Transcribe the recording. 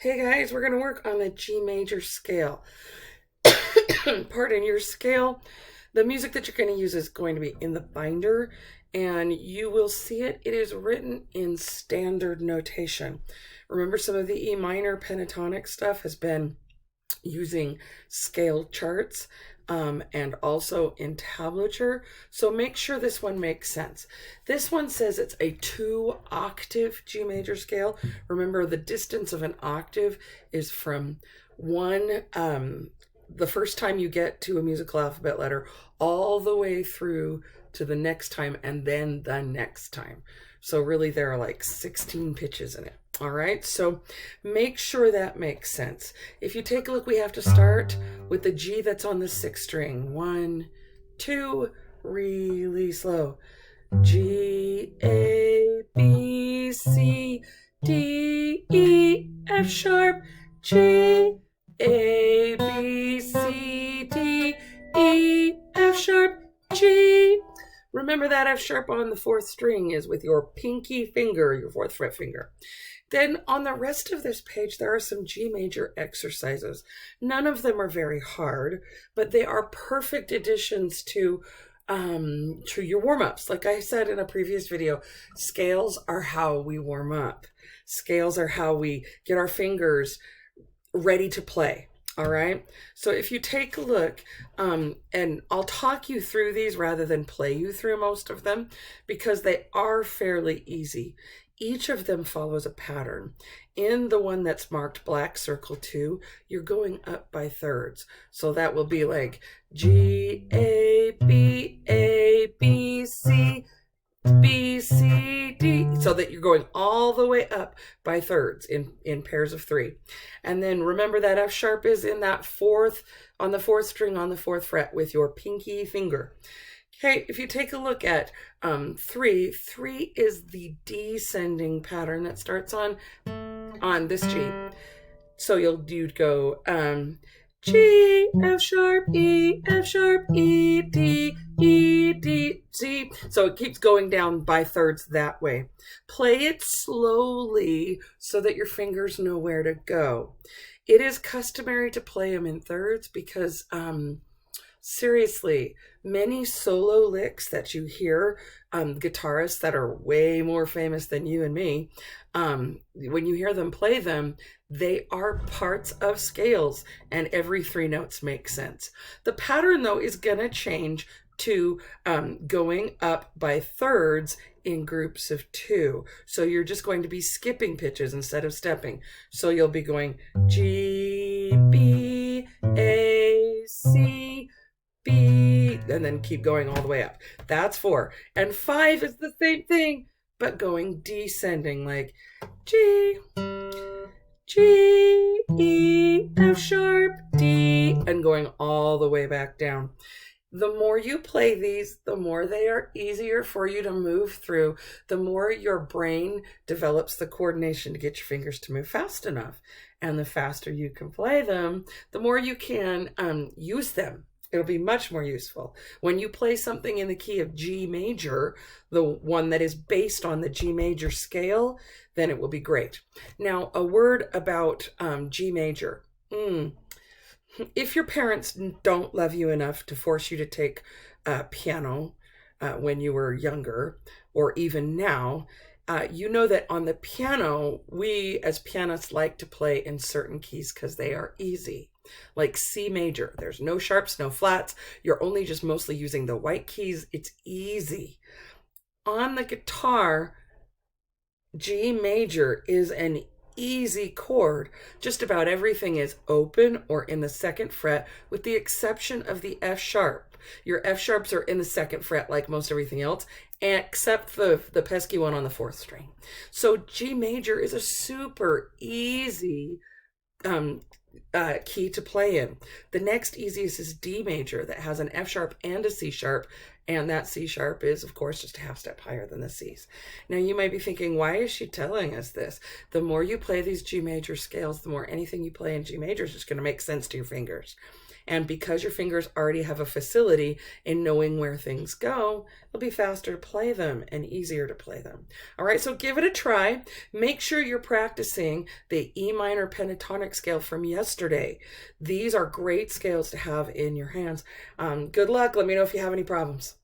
Hey guys, we're going to work on the G major scale. Pardon, your scale. The music that you're going to use is going to be in the binder, and you will see it. It is written in standard notation. Remember, some of the E minor pentatonic stuff has been using scale charts and also in tablature. So make sure this one makes sense. This one says it's a 2-octave G major scale. Remember, the distance of an octave is from one, the first time you get to a musical alphabet letter, all the way through to the next time and then the next time. So really there are like 16 pitches in it. All right, so make sure that makes sense. If you take a look, we have to start with the G that's on the 6th string. 1, 2, really slow. G, A, B, C, D, E, F sharp, G, A, B, C, D, E, F sharp, G. Remember that F sharp on the 4th string is with your pinky finger, your 4th fret finger. Then on the rest of this page, there are some G major exercises. None of them are very hard, but they are perfect additions to your warm-ups. Like I said in a previous video, scales are how we warm up. Scales are how we get our fingers ready to play. All right, so if you take a look, and I'll talk you through these rather than play you through most of them because they are fairly easy. Each of them follows a pattern. In the one that's marked black circle 2, you're going up by thirds. So that will be like G, A, B, C, B, C, D, so that you're going all the way up by thirds in pairs of 3. And then remember that F sharp is in that 4th, on the 4th string on the 4th fret with your pinky finger. Okay, if you take a look at 3 is the descending pattern that starts on this G. So you'd go G, F sharp, E, D, E, D, C. So it keeps going down by thirds that way. Play it slowly so that your fingers know where to go. It is customary to play them in thirds because seriously, many solo licks that you hear, guitarists that are way more famous than you and me, when you hear them play them, they are parts of scales and every 3 notes make sense. The pattern though is gonna change to going up by thirds in groups of 2. So you're just going to be skipping pitches instead of stepping. So you'll be going G, B, A, C, B, and then keep going all the way up. That's 4. And 5 is the same thing, but going descending, like G, G, E, F sharp, D, and going all the way back down. The more you play these, the more they are easier for you to move through, the more your brain develops the coordination to get your fingers to move fast enough. And the faster you can play them, the more you can use them. It'll be much more useful. When you play something in the key of G major, the one that is based on the G major scale, then it will be great. Now, a word about G major. If your parents don't love you enough to force you to take piano when you were younger, or even now, you know that on the piano, we as pianists like to play in certain keys because they are easy. Like C major, there's no sharps, no flats. You're only just mostly using the white keys. It's easy. On the guitar, G major is an easy chord. Just about everything is open or in the 2nd fret with the exception of the F sharp. Your F sharps are in the 2nd fret like most everything else, except the pesky one on the 4th string. So G major is a super easy key to play in. The next easiest is D major that has an F sharp and a C sharp, and that C sharp is of course just a half step higher than the C's. Now you might be thinking, why is she telling us this? The more you play these G major scales, the more anything you play in G major is just going to make sense to your fingers. And because your fingers already have a facility in knowing where things go, it'll be faster to play them and easier to play them. All right, so give it a try. Make sure you're practicing the E minor pentatonic scale from yesterday. These are great scales to have in your hands. Good luck. Let me know if you have any problems.